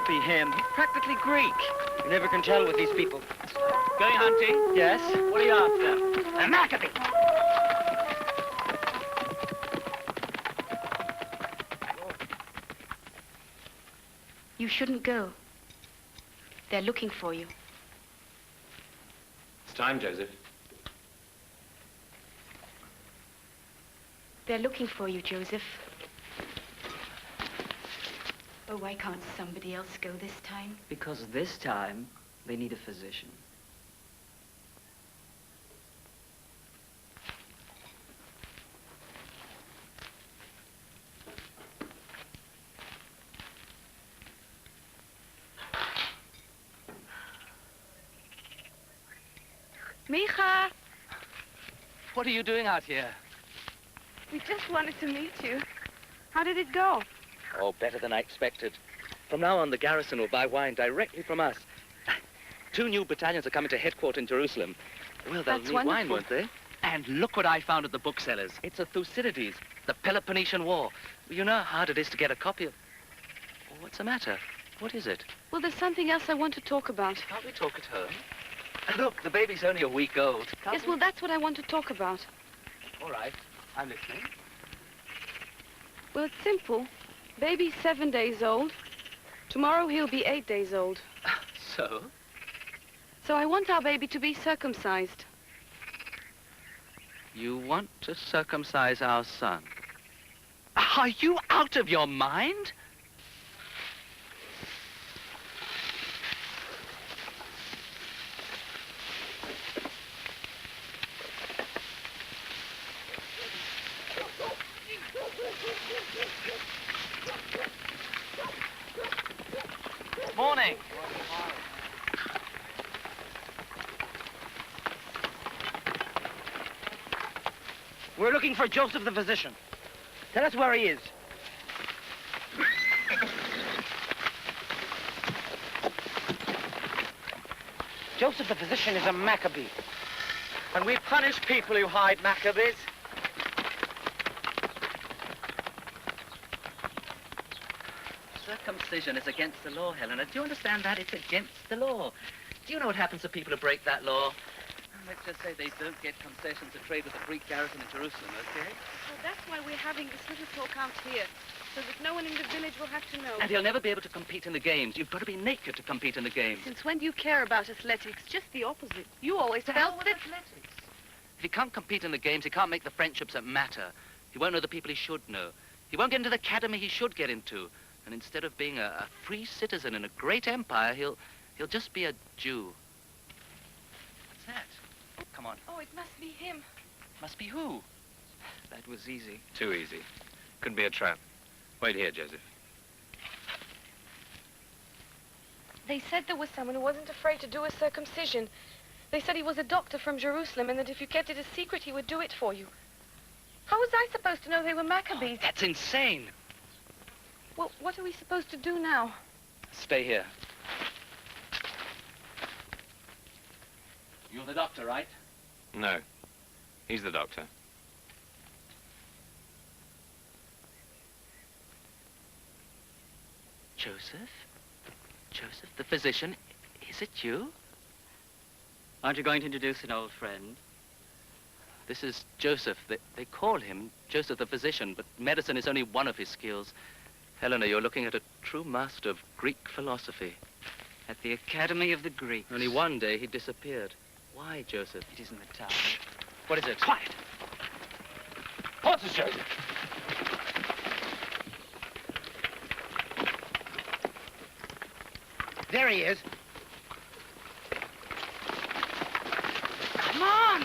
can't be him. He's practically Greek. You never can tell with these people. Going hunting? Yes? What are you after? A Maccabee! You shouldn't go. They're looking for you. It's time, Joseph. They're looking for you, Joseph. Oh, why can't somebody else go this time? Because this time, they need a physician. Micha! What are you doing out here? We just wanted to meet you. How did it go? Oh, better than I expected. From now on, the garrison will buy wine directly from us. 2 new battalions are coming to headquarters in Jerusalem. Well, they'll That's need wonderful. wine, won't they? And look what I found at the booksellers. It's a Thucydides, the Peloponnesian War. You know how hard it is to get a copy of... Oh, what's the matter? What is it? Well, there's something else I want to talk about. Can't we talk at home? Look, the baby's only a week old. Yes, well, that's what I want to talk about. All right, I'm listening. Well, it's simple. Baby's 7 days old. Tomorrow he'll be 8 days old. So? So I want our baby to be circumcised. You want to circumcise our son? Are you out of your mind? Morning. We're looking for Joseph the physician. Tell us where he is. Joseph the physician is a Maccabee. And we punish people who hide Maccabees. Circumcision is against the law, Helena. Do you understand that? It's against the law. Do you know what happens to people who break that law? Let's just say they don't get concessions to trade with the Greek garrison in Jerusalem, okay? Well, that's why we're having this little talk out here, so that no one in the village will have to know. And he'll never be able to compete in the games. You've got to be naked to compete in the games. Since when do you care about athletics? Just the opposite. You always felt that... athletics. If he can't compete in the games, he can't make the friendships that matter. He won't know the people he should know. He won't get into the academy he should get into. And instead of being a free citizen in a great empire, he'll just be a Jew. What's that? Oh, come on. Oh, it must be him. Must be who? That was easy. Too easy. Couldn't be a trap. Wait here, Joseph. They said there was someone who wasn't afraid to do a circumcision. They said he was a doctor from Jerusalem and that if you kept it a secret, he would do it for you. How was I supposed to know they were Maccabees? Oh, that's insane. Well, what are we supposed to do now? Stay here. You're the doctor, right? No. He's the doctor. Joseph? Joseph, the physician? Is it you? Aren't you going to introduce an old friend? This is Joseph. They call him Joseph the physician, but medicine is only one of his skills. Helena, you're looking at a true master of Greek philosophy. At the Academy of the Greeks. Only one day he disappeared. Why, Joseph? It isn't the town. Shh. What is it? Quiet! Horses, Joseph. There he is. Come on!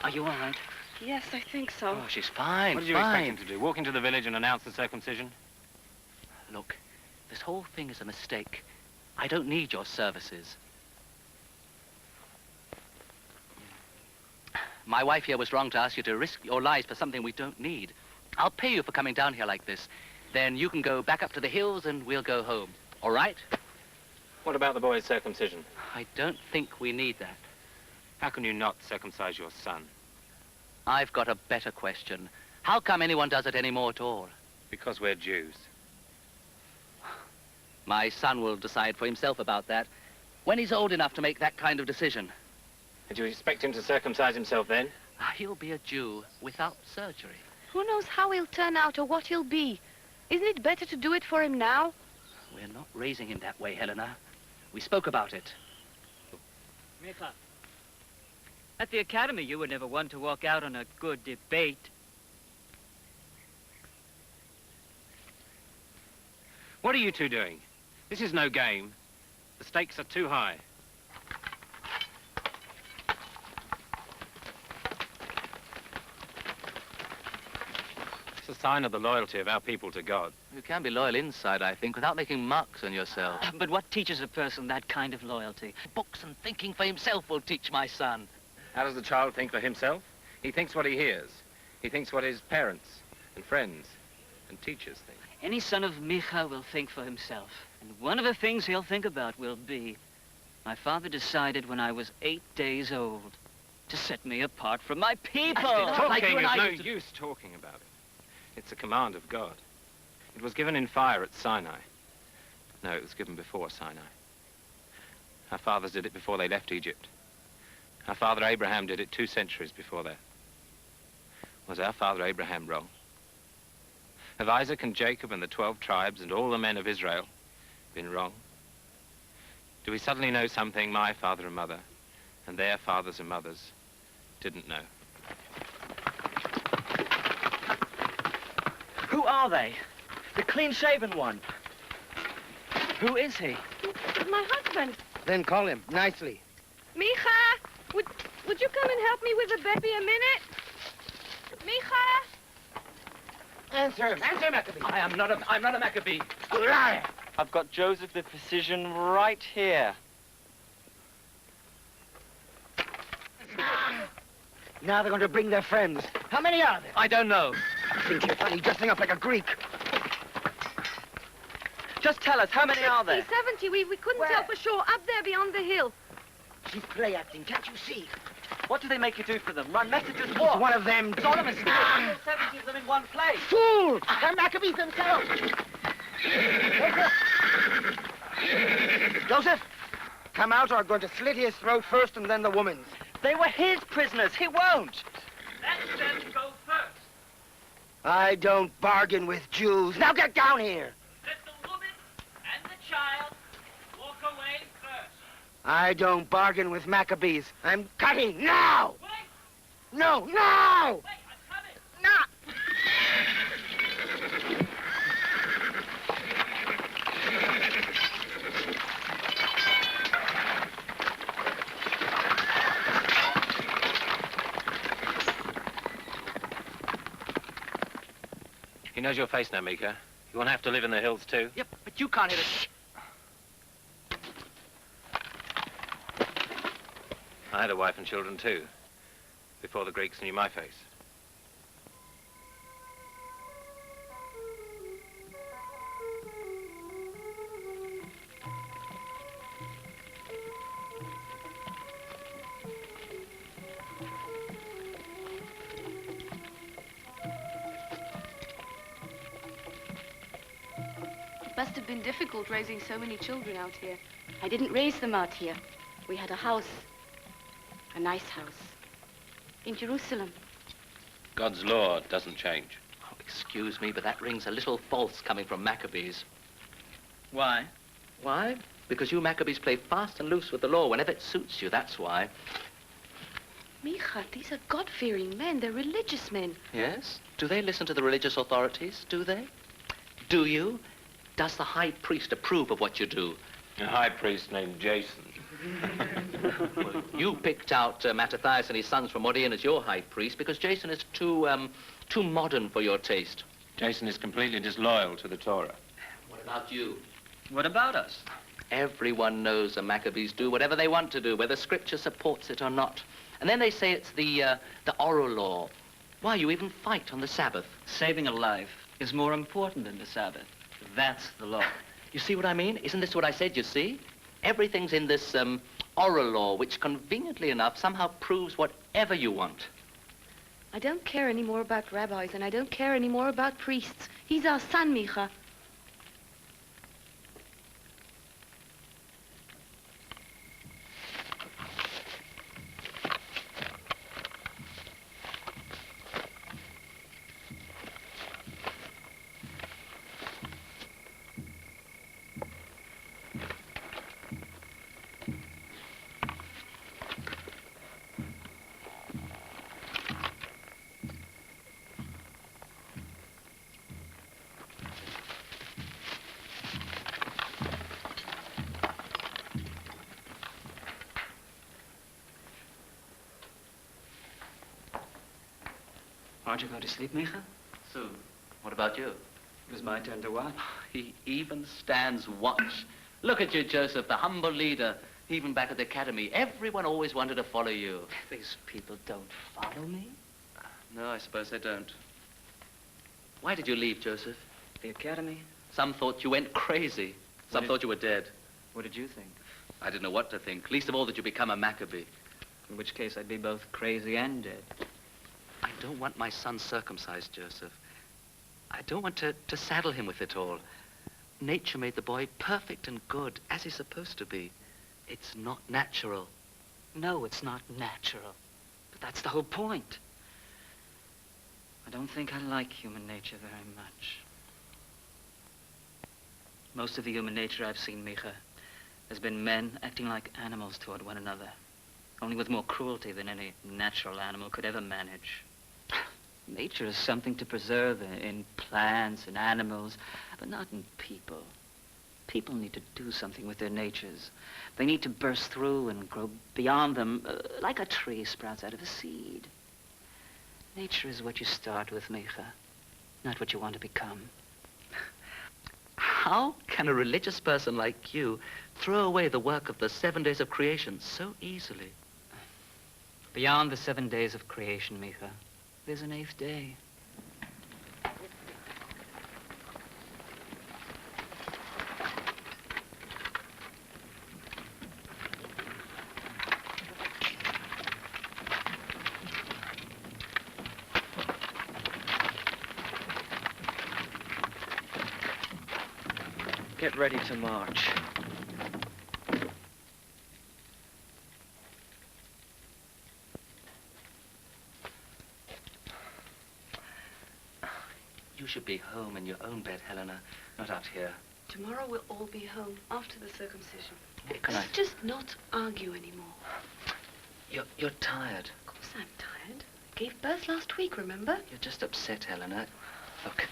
Are you all right? Yes, I think so. Oh, she's fine. What did you expect him to do? Walk into the village and announce the circumcision? Look, this whole thing is a mistake. I don't need your services. My wife here was wrong to ask you to risk your lives for something we don't need. I'll pay you for coming down here like this. Then you can go back up to the hills and we'll go home. All right? What about the boy's circumcision? I don't think we need that. How can you not circumcise your son? I've got a better question. How come anyone does it anymore at all? Because we're Jews. My son will decide for himself about that when he's old enough to make that kind of decision. Did you expect him to circumcise himself then? He'll be a Jew without surgery. Who knows how he'll turn out or what he'll be? Isn't it better to do it for him now? We're not raising him that way, Helena. We spoke about it. Micha, at the academy, you were never one to walk out on a good debate. What are you two doing? This is no game. The stakes are too high. It's a sign of the loyalty of our people to God. You can be loyal inside, I think, without making marks on yourself. But what teaches a person that kind of loyalty? Books and thinking for himself will teach my son. How does the child think for himself? He thinks what he hears. He thinks what his parents and friends and teachers think. Any son of Micha will think for himself. And one of the things he'll think about will be, my father decided when I was 8 days old to set me apart from my people. Like you Talking and is I no used to- use talking about it. It's a command of God. It was given in fire at Sinai. No, it was given before Sinai. Our fathers did it before they left Egypt. Our father Abraham did it 2 centuries before that. Was our father Abraham wrong? Have Isaac and Jacob and the 12 tribes and all the men of Israel been wrong? Do we suddenly know something my father and mother and their fathers and mothers didn't know? Who are they? The clean-shaven one. Who is he? My husband. Then call him nicely. Micha, would you come and help me with the baby a minute? Micha? Answer him, Maccabee. I'm not a Maccabee. You liar. I've got Joseph the physician right here. Now they're going to bring their friends. How many are there? I don't know. I think you're funny, dressing up like a Greek. Just tell us, how many are there? 70. We couldn't Where? tell for sure. Up there beyond the hill. She's play acting, can't you see? What do they make you do for them? Run messages It's what? one of them. Solomon, 70 of them in one place. Fool! They're Maccabees themselves. Joseph, come out or I'm going to slit his throat first and then the woman's. They were his prisoners. He won't. Let them go first. I don't bargain with Jews. Now get down here. Let the woman and the child walk away first. I don't bargain with Maccabees. I'm cutting now. Wait, No, now! wait, I'm coming. No! He knows your face now, Mika. You won't have to live in the hills, too. Yep, but you can't hit it. I had a wife and children, too, before the Greeks knew my face. It must have been difficult raising so many children out here. I didn't raise them out here. We had a house. A nice house. In Jerusalem. God's law doesn't change. Oh, excuse me, but that rings a little false coming from Maccabees. Why? Why? Because you Maccabees play fast and loose with the law whenever it suits you, that's why. Micha, these are God-fearing men. They're religious men. Yes? Do they listen to the religious authorities? Do they? Do you? Does the high priest approve of what you do? A high priest named Jason. Well, you picked out Mattathias and his sons from Modian as your high priest because Jason is too modern for your taste. Jason is completely disloyal to the Torah. What about you? What about us? Everyone knows the Maccabees do whatever they want to do, whether Scripture supports it or not. And then they say it's the oral law. Why, you even fight on the Sabbath. Saving a life is more important than the Sabbath. That's the law. You see what I mean? Isn't this what I said, you see? Everything's in this oral law, which conveniently enough somehow proves whatever you want. I don't care any more about rabbis, and I don't care any more about priests. He's our son, Micha. Aren't you going to sleep, Micha? Soon. What about you? It was my turn to watch. He even stands watch. Look at you, Joseph, the humble leader. Even back at the academy, everyone always wanted to follow you. These people don't follow me. No, I suppose they don't. Why did you leave, Joseph? The academy? Some thought you went crazy. Some thought you were dead. What did you think? I didn't know what to think, least of all that you become a Maccabee. In which case I'd be both crazy and dead. I don't want my son circumcised, Joseph. I don't want to saddle him with it all. Nature made the boy perfect and good, as he's supposed to be. It's not natural. No, it's not natural. But that's the whole point. I don't think I like human nature very much. Most of the human nature I've seen, Micha, has been men acting like animals toward one another, only with more cruelty than any natural animal could ever manage. Nature is something to preserve in plants and animals, but not in people. People need to do something with their natures. They need to burst through and grow beyond them, like a tree sprouts out of a seed. Nature is what you start with, Micha, not what you want to become. How can a religious person like you throw away the work of the 7 days of creation so easily? Beyond the 7 days of creation, Micha, there's an 8th day. Get ready to march. You should be home in your own bed, Helena, not out here. Tomorrow we'll all be home after the circumcision. Can I? Let's just not argue anymore. You're tired. Of course I'm tired. I gave birth last week, remember? You're just upset, Helena. Look,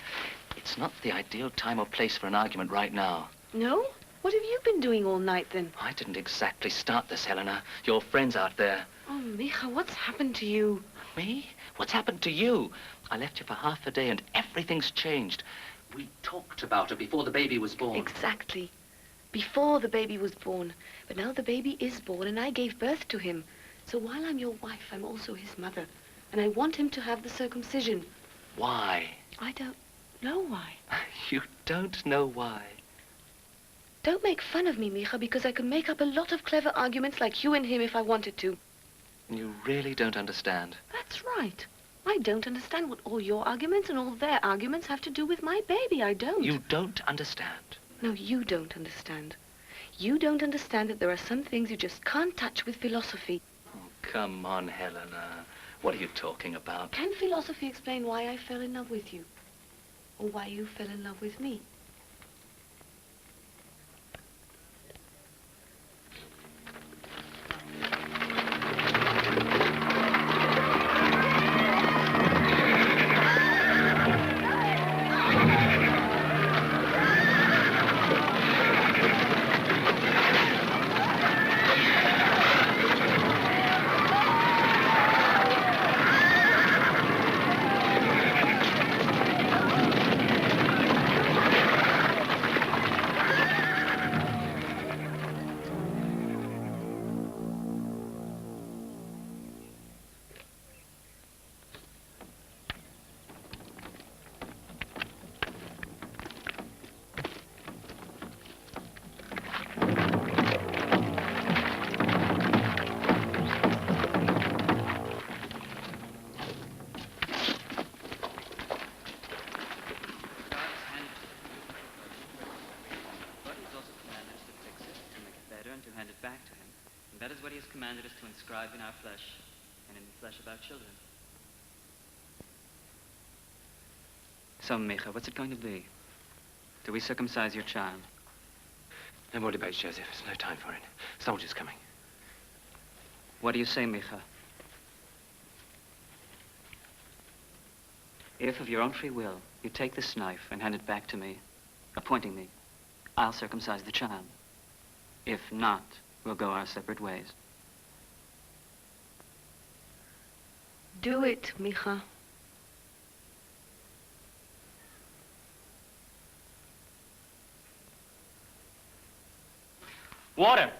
it's not the ideal time or place for an argument right now. No? What have you been doing all night, then? I didn't exactly start this, Helena. Your friends out there. Oh, Micha, what's happened to you? Me? What's happened to you? I left you for half a day and everything's changed. We talked about it before the baby was born. Exactly. Before the baby was born. But now the baby is born and I gave birth to him. So while I'm your wife, I'm also his mother. And I want him to have the circumcision. Why? I don't know why. You don't know why. Don't make fun of me, Micha, because I could make up a lot of clever arguments like you and him if I wanted to. You really don't understand. That's right. I don't understand what all your arguments and all their arguments have to do with my baby. I don't. You don't understand. No, you don't understand. You don't understand that there are some things you just can't touch with philosophy. Oh, come on, Helena. What are you talking about? Can philosophy explain why I fell in love with you? Or why you fell in love with me? commanded us to inscribe in our flesh and in the flesh of our children. So, Micha, what's it going to be? Do we circumcise your child? No more debates, Joseph. There's no time for it. Soldiers coming. What do you say, Micha? If, of your own free will, you take this knife and hand it back to me, appointing me, I'll circumcise the child. If not, we'll go our separate ways. Do it, Micha. Water!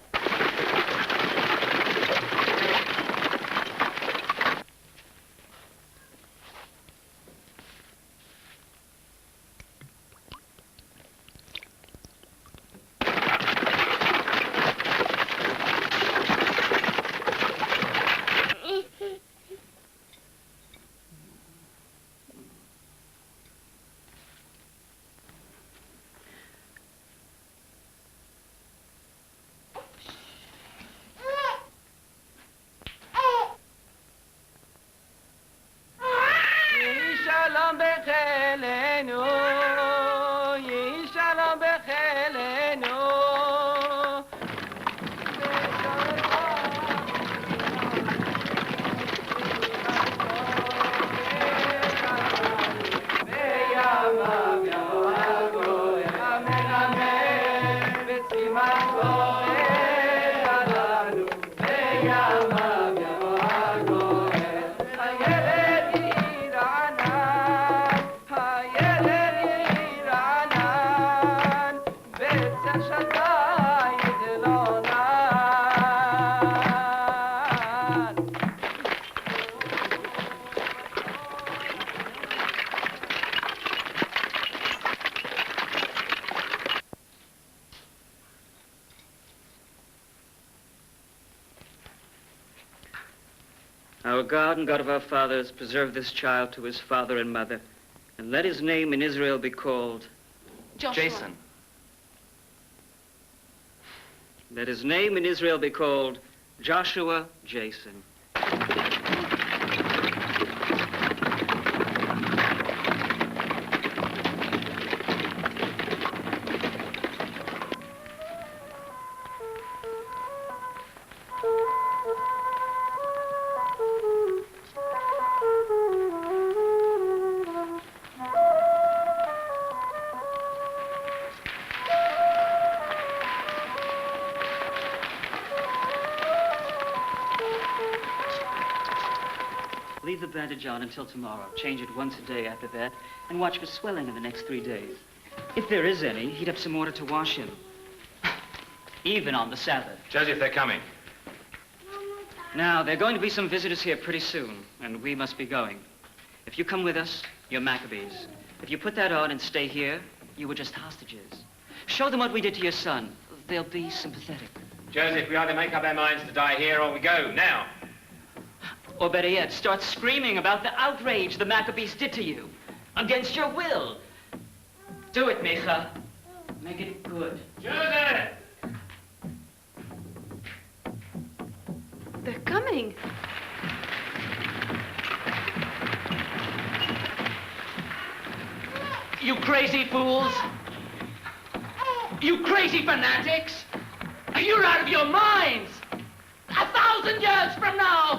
Our God and God of our fathers, preserve this child to his father and mother, and let his name in Israel be called Joshua. Jason. Let his name in Israel be called Joshua Jason. Leave the bandage on until tomorrow. Change it once a day after that, and watch for swelling in the next 3 days. If there is any, heat up some water to wash him. Even on the Sabbath. Joseph, they're coming. Now, there are going to be some visitors here pretty soon, and we must be going. If you come with us, you're Maccabees. If you put that on and stay here, you were just hostages. Show them what we did to your son. They'll be sympathetic. Joseph, we either make up our minds to die here or we go, now. Or better yet, start screaming about the outrage the Maccabees did to you. Against your will. Do it, Micha. Make it good. Joseph! They're coming. You crazy fools! You crazy fanatics! You're out of your minds! 1,000 years from now,